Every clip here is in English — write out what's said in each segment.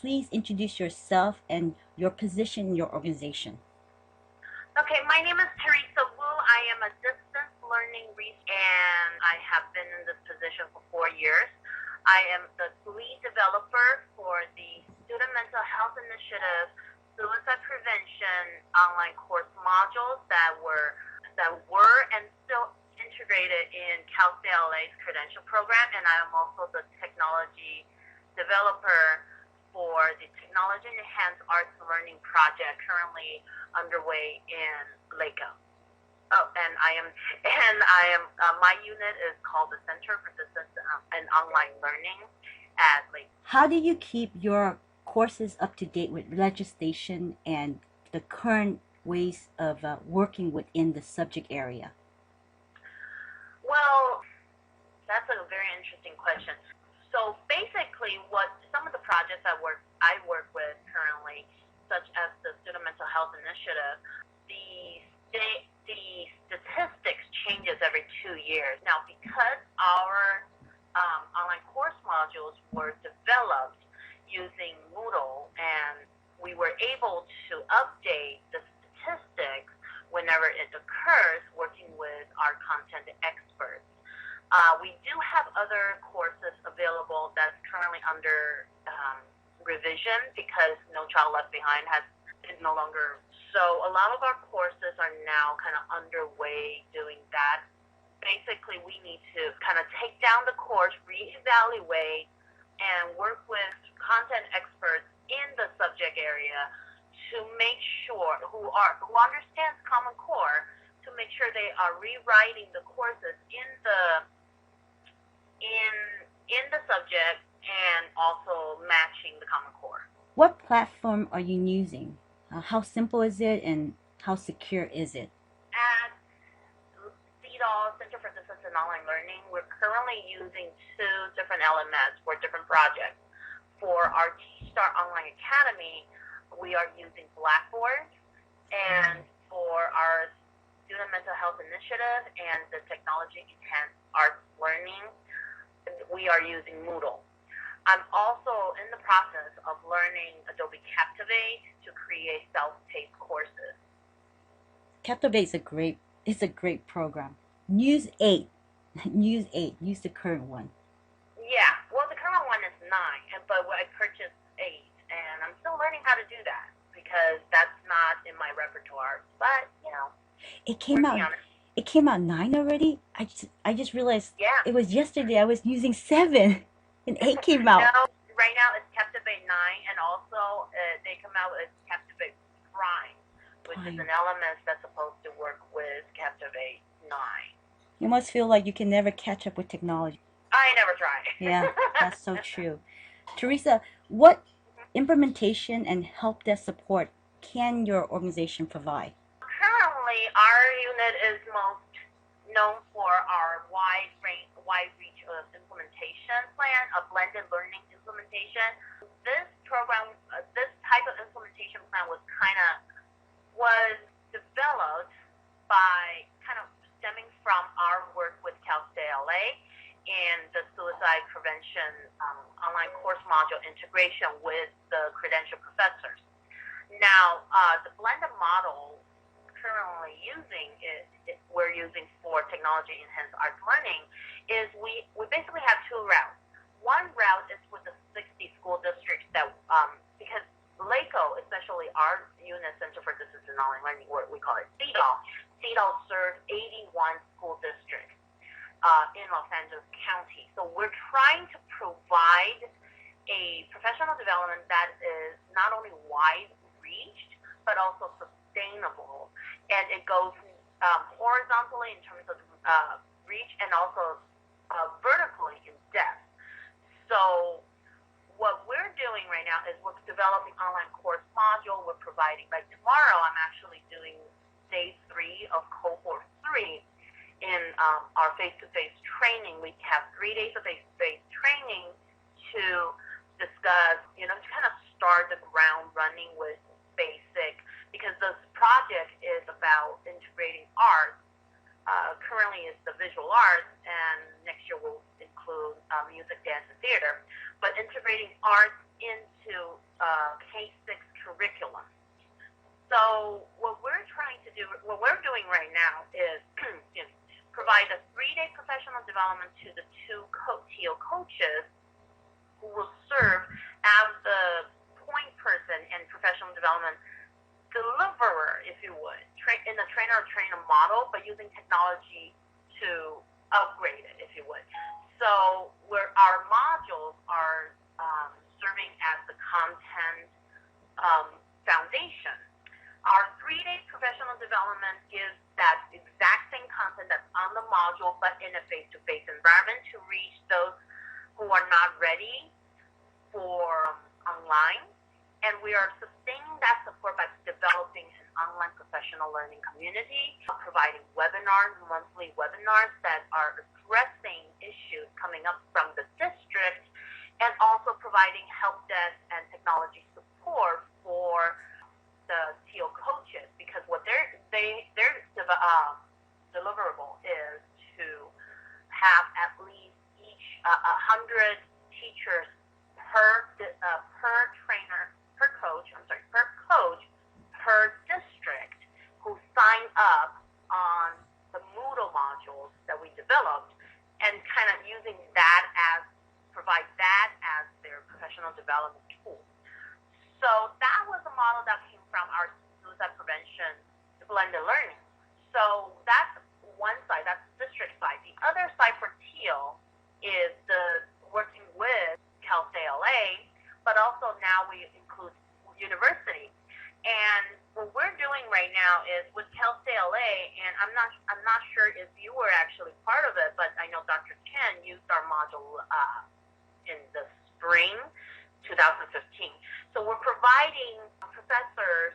please introduce yourself and your position in your organization? Okay, my name is Teresa Wu. I am a distance learning researcher, and I have been in this position for 4 years. I am the lead developer for the Student Mental Health Initiative suicide prevention online course modules that were and still integrated in UCLA's credential program, and I am also the technology developer for the Technology Enhanced Arts Learning project currently underway in Lake. Oh, my unit is called the Center for Distance and Online Learning at Lake. How do you keep your courses up to date with legislation and the current ways of working within the subject area? Well, that's a very interesting question. So basically, what some of the projects I work with currently, such as the Student Mental Health Initiative, the statistics changes every 2 years. Now, because our online course modules were developed using Moodle, and we were able to update the statistics whenever it occurs working with our content experts. We do have other courses available that's currently under revision because No Child Left Behind is no longer. So a lot of our courses are now kind of underway doing that. Basically, we need to kind of take down the course, reevaluate, and work with content experts in the subject area to make sure who understands Common Core, to make sure they are rewriting the courses in the subject and also matching the Common Core. What platform are you using? How simple is it and how secure is it? At CEDAW, Center for Distance and Online Learning, we're currently using 2 different LMS for different projects. For our T-Star Online Academy, we are using Blackboard, and for our Student Mental Health Initiative and the Technology Enhanced Arts Learning, we are using Moodle. I'm also in the process of learning Adobe Captivate to create self-paced courses. Captivate is a great program. Use the current one. Yeah, well, the current one is 9, but I purchased 8, and I'm still learning how to do that because that's not in my repertoire. But it came out. It came out 9 already. I just realized. Yeah. It was yesterday. I was using 7, and 8 came out. No, right now it's Captivate 9, and also they come out with Captivate Prime, which is an LMS that's supposed to work with Captivate 9. You must feel like you can never catch up with technology. I never try. Yeah, that's so true. Teresa, what implementation and help desk support can your organization provide? Currently, our unit is most known for our wide reach of implementation plan, a blended learning implementation. This program, this type of implementation plan was developed by kind of stemming from our work with UCLA in the suicide prevention online course module integration with the credential professors. Now, the blended model currently we're using for Technology Enhanced Arts Learning is we basically have 2 routes. One route is with the 60 school districts that because LACO, especially our unit, Center for Distance and Online Learning, we call it CEDAW serves 81 school districts in Los Angeles County. So we're trying to provide a professional development that is not only wide reached but also sustainable, and it goes horizontally in terms of reach and also vertically in depth. So what we're doing right now is we're developing online course module. We're providing, like tomorrow, I'm actually doing day 3 of cohort 3 in our face-to-face training. We have 3 days of face-to-face training to discuss, to kind of start the ground running with basic, because this project is about integrating arts. Currently it's the visual arts, and next year will include music, dance, and theater. But integrating arts into K-6 curriculum. So what we're doing right now is provide a 3-day professional development to the two TEAL coaches who will serve as the point person and professional development deliverer, if you would, in the trainer-trainer model, but using technology to upgrade it, if you would. So where our modules are serving as the content foundation. Our 3-day professional development gives that exact same content that's on the module, but in a face-to-face environment to reach those who are not ready for online. And we are sustaining that support by developing an online professional learning community, providing webinars, monthly webinars that are addressing issues coming up from the district, and also providing help desk and technology support for the TEAL coaches, because what their deliverable is to have at least 100 teachers per coach per district who sign up on the Moodle modules that we developed, and kind of using that provide that as their professional development tool. So that was a model that came from our suicide prevention blended learning. So that's one side, that's the district side. The other side for TEAL is the working with CalSALA, but also now we include university. And what we're doing right now is with CalSALA, and I'm not sure if you were actually part of it, but I know Dr. Chen used our module in the spring 2015. So we're providing professors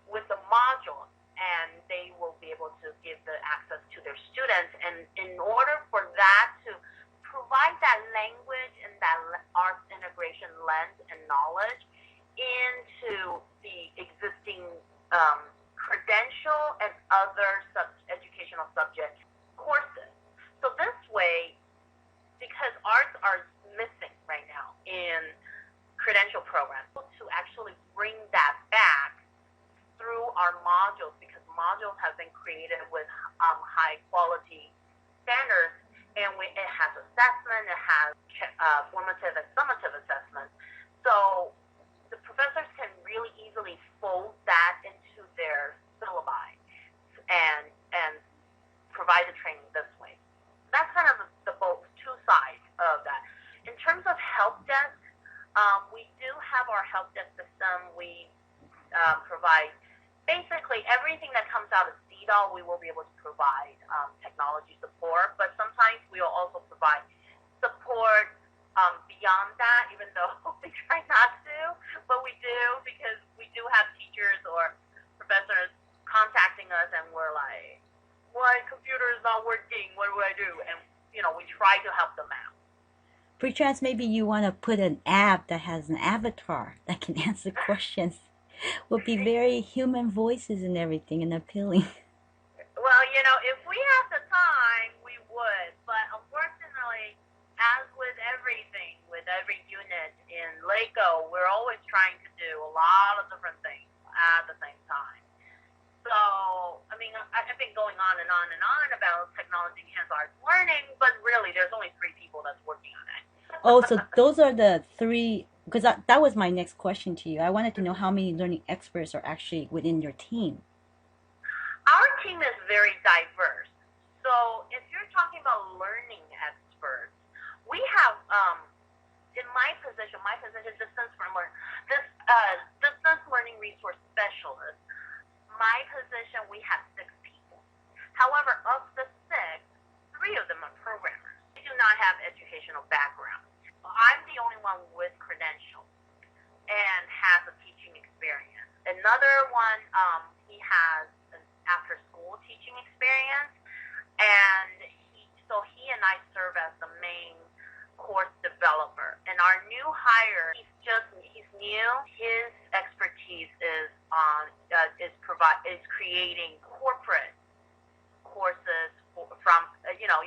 with the module, and they will be able to give the access to their students. And in order for that to provide that language and that arts integration lens and knowledge into the existing credential and other educational subject courses. So this way, because arts are missing right now in credential programs, to actually bring that back through our modules, because modules have been created with high quality standards, and it has assessment, it has formative and summative assessment. So the professors can really easily fold that into their syllabi and provide the training this way. That's kind of the both two sides of that. In terms of help desk, we do have our help desk system. We provide basically everything that comes out of CEDAW. We will be able to provide technology support, but sometimes we will also provide support beyond that, even though we try not to, but we do, because we do have teachers or professors contacting us, and we're like, my computer is not working, what do I do? And, we try to help them out. Perchance maybe you want to put an app that has an avatar that can answer questions. Would be very human voices and everything, and appealing. Well, if we have the time, we would, but unfortunately, as with everything, with every unit in LACO, we're always trying to do a lot of different things at the same time. So, I've been going on and on and on about technology-enhanced arts learning, but really, there's only 3 people that's working on it. Oh, so those are the 3, because that was my next question to you. I wanted to know how many learning experts are actually within your team. Our team is very diverse. So if you're talking about learning experts, we have, in my position, distance learning resource specialist, my position, we have 6 people. However, of the 6, 3 of them are programmers. They do not have educational background. I'm the only one with credentials and has a teaching experience. Another one, he has an after-school teaching experience, and he and I serve as the main course developer. And our new hire, he's new. His expertise is is creating corporate courses from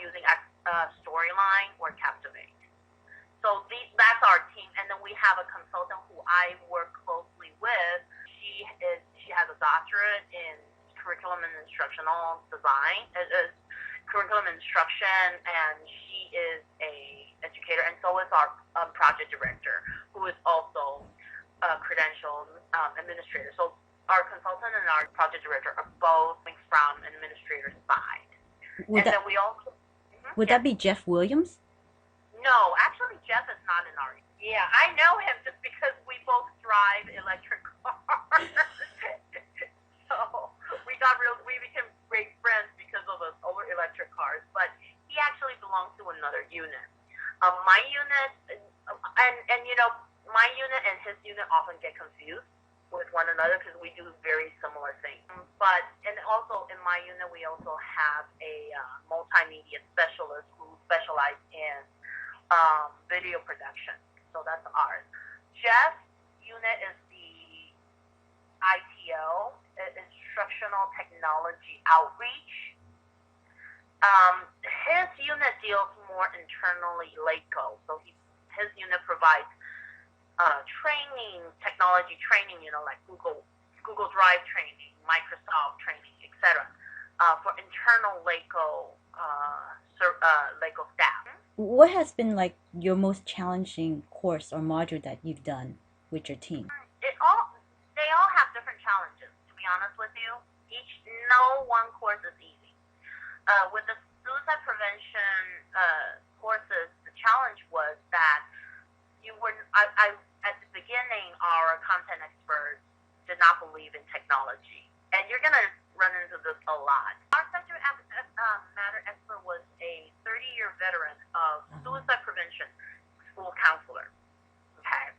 using Storyline or Captivate. So that's our team, and then we we have a consultant who I work closely with. She has a doctorate in curriculum and instructional design, curriculum instruction, and she is a educator, and so is our project director, who is also a credentialed administrator. So our consultant and our project director are both from an administrator side. Then we also... Would that be Jeff Williams? No, actually Jeff is not in our... Yeah, I know him just because we both drive electric cars. So we became great friends because of those over electric cars. But he actually belongs to another unit. My unit, and you know, my unit and his unit often get confused with one another because we do very similar things. And also in my unit, we also have a multimedia specialist who specializes in video production. So that's ours. Jeff's unit is the ITO, Instructional Technology Outreach. His unit deals more internally LACO. So his unit provides training, technology training, you know, like Google Drive training, Microsoft training, etc. For internal LACO LACO staff. What has been like your most challenging course or module that you've done with your team? They all have different challenges, to be honest with you. No one course is easy. With the suicide prevention courses, the challenge was that at the beginning, our content experts did not believe in technology. And you're going to run into this a lot. Our subject matter expert was a 30-year veteran of suicide prevention school counselor. Okay.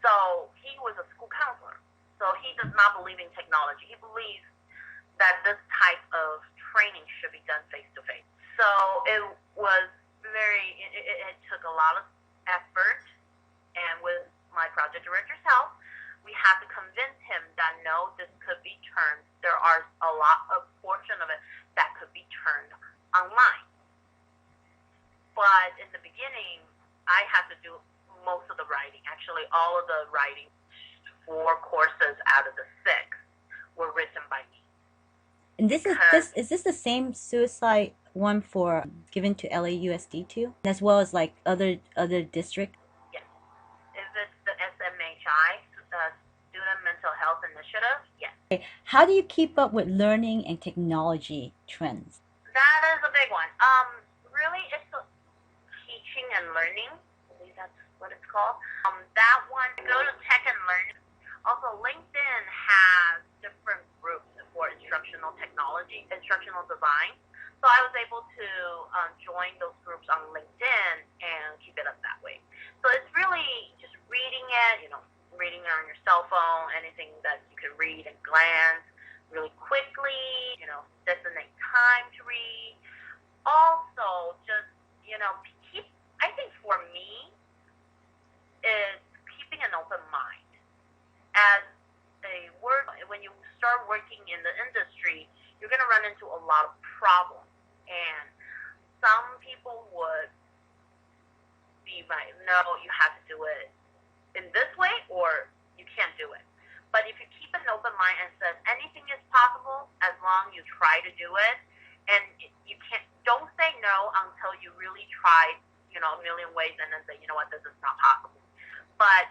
So he was a school counselor. So he does not believe in technology. He believes that this type of training should be done face-to-face. So it took a lot of effort, and with my project director's help, we had to convince him that no, this could be turned. There are a portion of it that could be turned online. But in the beginning, I had to do most of the writing. Actually, all of the writing, 4 courses out of the 6 were written by me. And is this the same suicide one for given to LAUSD too, as well as like other districts? Yes. If it's the SMHI, the Student Mental Health Initiative, yes. Okay. How do you keep up with learning and technology trends? That is a big one. Really, it's teaching and learning. I believe that's what it's called. That one, go to Tech and Learn. Also, LinkedIn has different groups for instructional technology, instructional design. So I was able to join those groups on LinkedIn and keep it up that way. So it's really just reading it, reading it on your cell phone, anything that you can read and glance really quickly, designate time to read. Also, just, I think for me, is keeping an open mind. As when you start working in the industry, you're going to run into a lot of problems. And some people would be like, no, you have to do it in this way or you can't do it. But if you keep an open mind and says anything is possible as long as you try to do it, and don't say no until you really try, a million ways and then say, you know what, this is not possible. But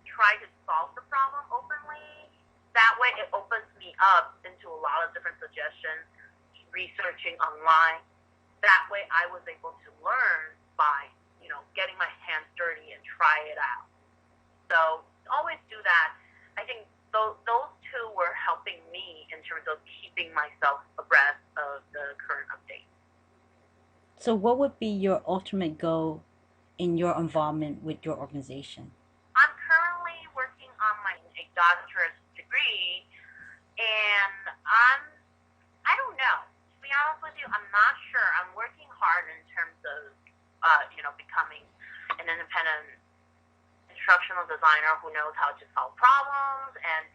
try to solve the problem openly. That way it opens me up into a lot of different suggestions, researching online. That way I was able to learn by, getting my hands dirty and try it out. So always do that. I think those two were helping me in terms of keeping myself abreast of the current updates. So what would be your ultimate goal in your involvement with your organization? I'm currently working on my doctorate degree, and I don't know. To be honest with you, I'm not sure. I'm working hard in terms of, becoming an independent instructional designer who knows how to solve problems and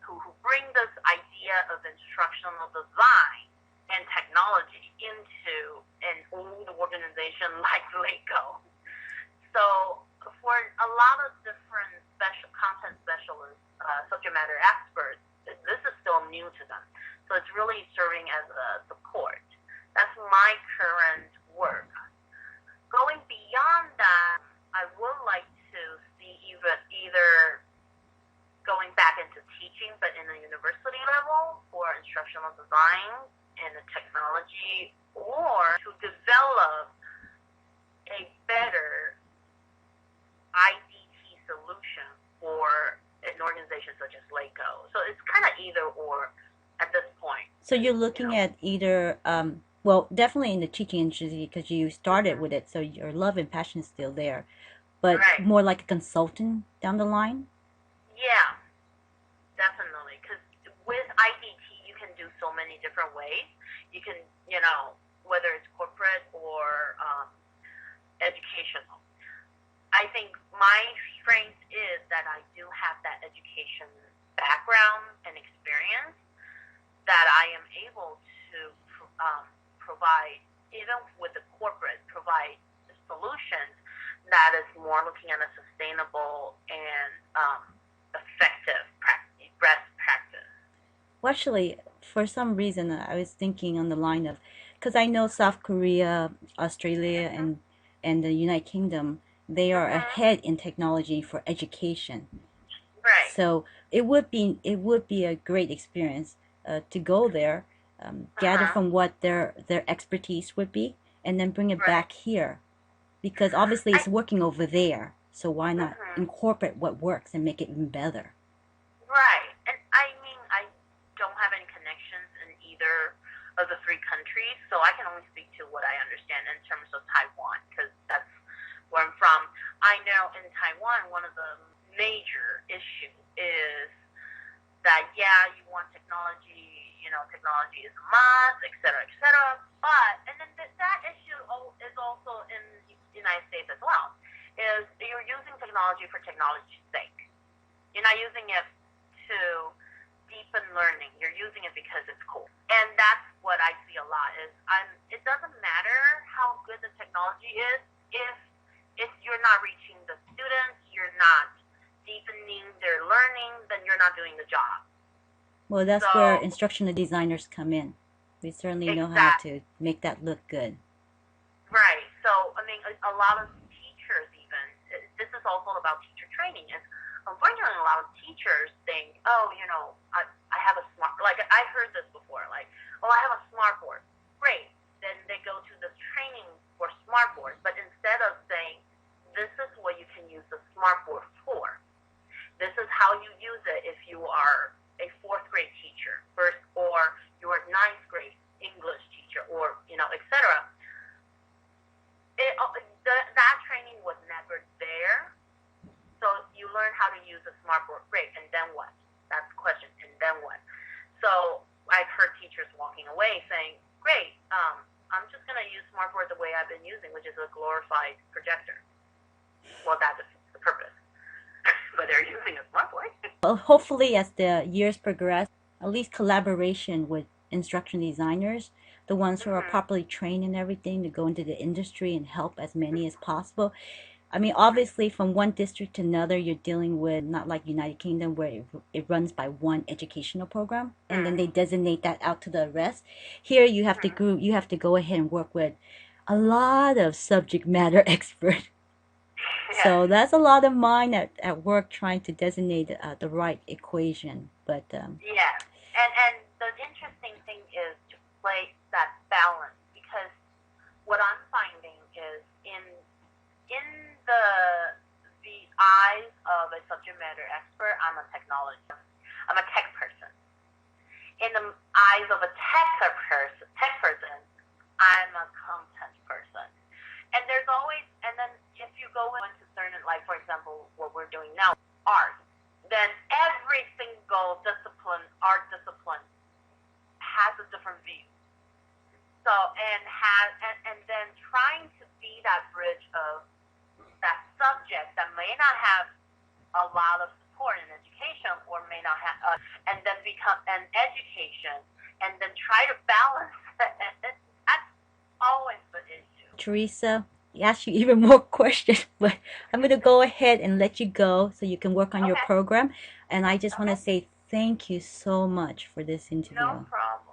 who bring this idea of instructional design and technology into an old organization like LACO. So for a lot of different special content specialists, subject matter experts, this is still new to them. So it's really serving as a support. That's my current work. Going beyond that, I would like to see either going back into teaching, but in the university level for instructional design and the technology, or to develop a better IDT solution for an organization such as LACO. So it's kind of either or at this point. So you're looking at either, well, definitely in the teaching industry because you started with it, so your love and passion is still there, but Right. more like a consultant down the line? Yeah, definitely. Because with IDT, you can do so many different ways. You can, whether it's corporate or educational. I think my strength is that I do have that education background and experience that I am able to provide, even with the corporate, provide solutions that is more looking at a sustainable and effective best practice. Well, actually, for some reason, I was thinking on the line of, because I know South Korea, Australia, and the United Kingdom, they are ahead in technology for education. Right. So it would be a great experience to go there, gather from what their expertise would be, and then bring it back here, because obviously it's working over there. So why not incorporate what works and make it even better? Right. And I mean, I don't have any connections in either of the three countries, so I can only speak to what I understand in terms of Taiwan, because that's where I'm from. I know in Taiwan, one of the major issues is that, yeah, you want technology, technology is a must, et cetera, but, and then that issue is also in the United States as well, is you're using technology for technology's sake. You're not using it to deepen learning. You're using it because it's cool. And that's what I see a lot is it doesn't matter how good the technology is if you're not reaching the students, you're not deepening their learning, then you're not doing the job. Well, that's where instructional designers come in. We certainly know how to make that look good. Right. So, I mean, a lot of teachers even, this is also about teacher training, is unfortunately a lot of teachers think, oh, I have a smart, like I heard this before, like, oh, I have a smart board. Great. Then they go to this training for smart boards, but instead of saying, this is what you can use the smart board for. This is how you use it if you are a fourth grade teacher, or you're a ninth grade English teacher, or, et cetera. That training was never there. So you learn how to use a smart board. Great. And then what? That's the question. And then what? So I've heard teachers walking away saying, great, I'm just going to use smartboard the way I've been using, which is a glorified projector. Well, that defeats the purpose. But they're using a smartboard. Well, hopefully, as the years progress, at least collaboration with instruction designers, the ones who are properly trained and everything, to go into the industry and help as many as possible. I mean, obviously, from one district to another, you're dealing with not like United Kingdom where it runs by one educational program, and then they designate that out to the rest. Here, you have to go ahead and work with a lot of subject matter experts. Yes. So that's a lot of mind at work trying to designate the right equation. But yeah, and the interesting thing is to play that balance, because what I'm finding is in the eyes of a subject matter expert, I'm a technologist. I'm a tech person. In the eyes of a tech person, I'm a content person. And there's always, and then if you go into certain, like for example, what we're doing now, art, then every single art discipline has a different view. So, and then trying to be that bridge of that subject that may not have a lot of support in education, or may not have, and then become an education, and then try to balance it. That's always the issue. Teresa, ask you even more questions, but I'm going to go ahead and let you go so you can work on your Okay. program. And I just want to Okay. say thank you so much for this No interview. problem.